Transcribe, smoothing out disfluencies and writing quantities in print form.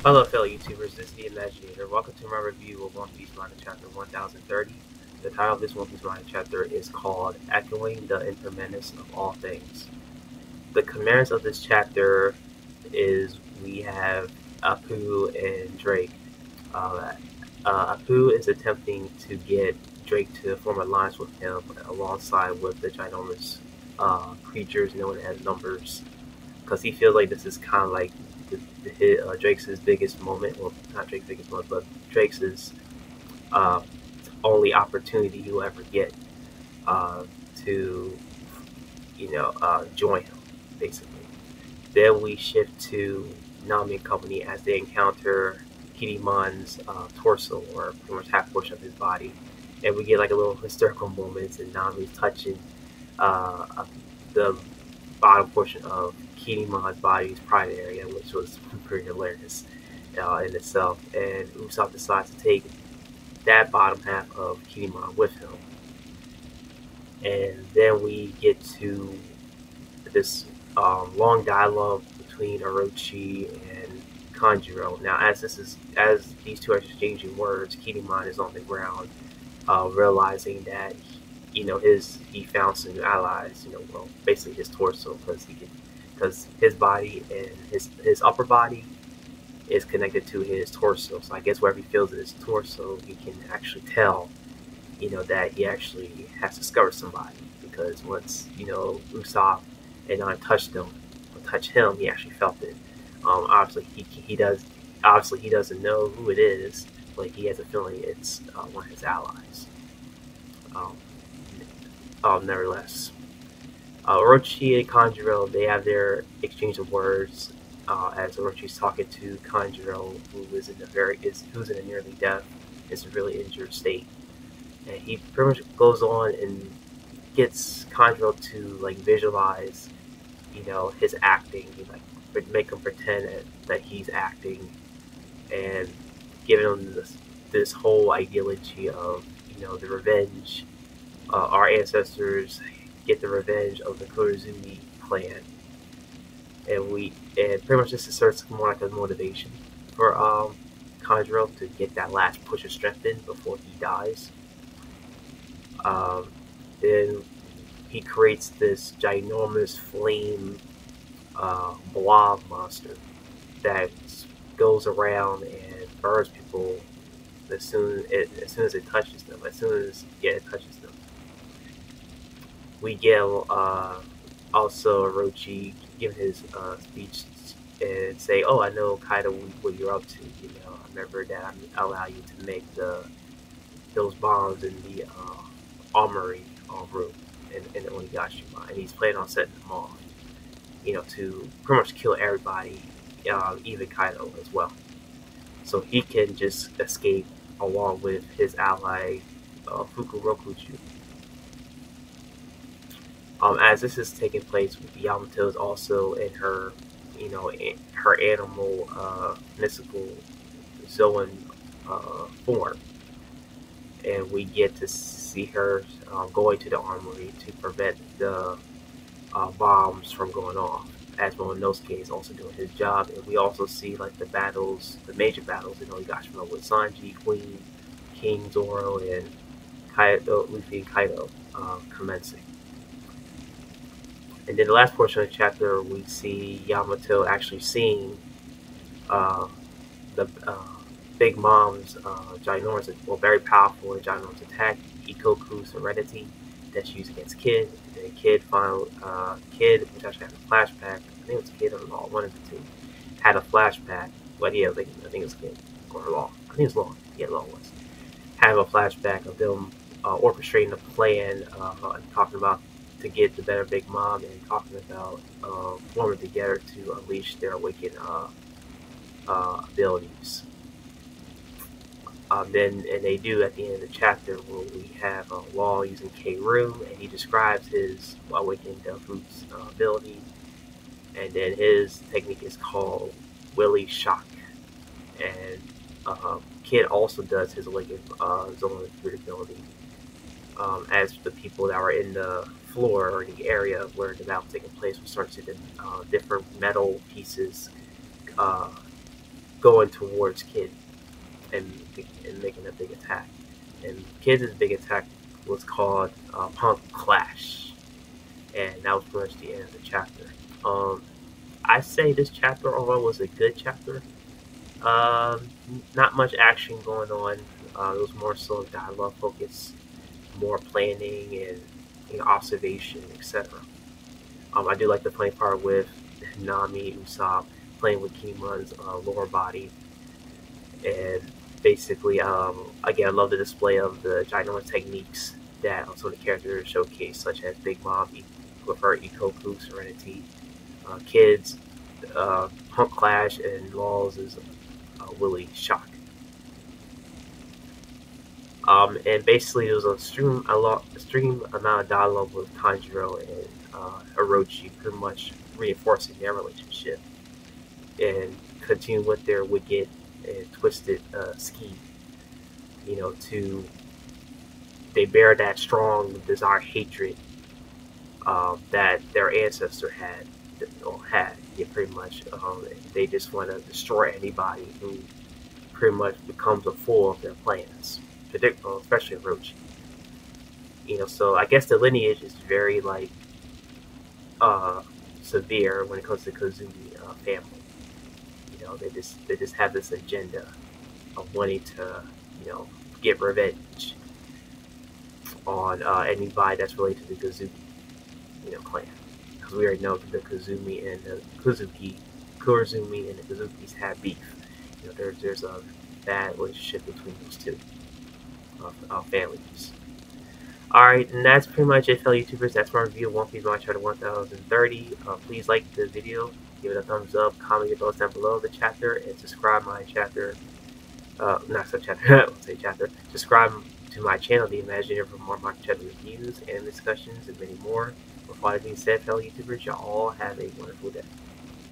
Hello, fellow YouTubers. This is the Imaginator. Welcome to my review of One Piece Manga Chapter 1030. The title of this One Piece Manga chapter is called Echoing the Impermanence of All Things. The commanders of this chapter is we have Apu and Drake. Apu is attempting to get Drake to form an alliance with him alongside with the ginormous creatures known as Numbers, because he feels like this is kind of like Drake's biggest moment. Well, not Drake's biggest moment, but Drake's uh, only opportunity he'll ever get to, join him, basically. Then we shift to Nami and company as they encounter Kiriman's torso, or pretty much half portion of his body, and we get like a little hysterical moments, and Nami's touching the bottom portion of Kiriman's body's private area, which was pretty hilarious in itself. And Usopp decides to take that bottom half of Kiriman with him. And then we get to this long dialogue between Orochi and Kanjuro. Now, as these two are exchanging words, Kiriman is on the ground, realizing that he found some new allies. Well, basically his torso, because his body and his upper body is connected to his torso. So I guess wherever he feels his torso, he can actually tell, that he actually has discovered somebody. Because once Usopp and I touch him, he actually felt it. Obviously he does. Obviously he doesn't know who it is, but he has a feeling it's one of his allies. Nevertheless, Orochi and Kanjuro, they have their exchange of words as Orochi's talking to Kanjuro, who's in a nearly death, in a really injured state, and he pretty much goes on and gets Kanjuro to like visualize, his acting, make him pretend that he's acting, and giving him this whole ideology of the revenge. Our ancestors get the revenge of the Kurozumi clan, and pretty much this serves more like a motivation for Kanjuro to get that last push of strength in before he dies. Then he creates this ginormous flame blob monster that goes around and burns people as soon as it touches them. It touches them. We get also Orochi giving his speech and say, "Oh, I know kind of what you're up to. I remember that I allow you to make those bombs in the armory room in the Onigashima, and he's planning on setting them off, to pretty much kill everybody, even Kaido as well, so he can just escape along with his ally Fukurokuju." As this is taking place, Yamato is also in her, her animal, mystical Zoan form, and we get to see her going to the armory to prevent the bombs from going off. As Momonosuke is also doing his job, and we also see like the major battles in Onigashima with Sanji, Queen, King, Zoro, and Luffy and Kaido commencing. And then the last portion of the chapter, we see Yamato actually seeing the Big Mom's ginormous, very powerful and ginormous attack, Ikoku's Serenity, that she used against Kid. And then Kid, which actually had a flashback. I think it was Kid or Law, one of the two, had a flashback. But yeah, I think it was Kid or Law. I think it was Law. Yeah, Law was. Had a flashback of them orchestrating a plan, and talking about to get the better Big Mom, and talking about forming together to unleash their awakened abilities. And they do at the end of the chapter, where we have Law using K-Roo, and he describes his awakened Fruit's ability, and then his technique is called Willy Shock. And Kid also does his awakened Zoan Fruit ability. As the people that were in the floor or the area where the battle taking place will start to see the different metal pieces going towards Kid and making a big attack. And Kid's big attack was called Punk Clash, and that was pretty much the end of the chapter. I say this chapter overall was a good chapter. Not much action going on. It was more so dialogue focus, more planning and observation, etc. I do like the playing part with Nami Usopp playing with Kimon's lower body, and basically, again, I love the display of the ginormous techniques that some of the characters showcase, such as Big Mom with her Ikoku Serenity, Kids, Punk Clash, and Laws is Willie Shock. And basically, there was a extreme amount of dialogue with Kanjuro and Orochi, pretty much reinforcing their relationship and continue with their wicked and twisted scheme. They bear that strong desire, hatred that their ancestor had, yeah, pretty much. They just want to destroy anybody who pretty much becomes a fool of their plans, especially Orochi. So I guess the lineage is very severe when it comes to Kurozumi family. They just have this agenda of wanting to get revenge on anybody that's related to the Kurozumi clan, because we already know the Kurozumi and the Kuzukis have beef. There's a bad relationship between those two families. Alright, and that's pretty much it, fellow YouTubers. That's my review of One Piece Launch Chapter 1030. Please like the video, give it a thumbs up, comment your thoughts down below the chapter, and subscribe my chapter. Not subchapter, I won't say chapter. Subscribe to my channel, The Imaginator, for more manga chapter reviews and discussions and many more. With all that being said, fellow YouTubers, y'all have a wonderful day.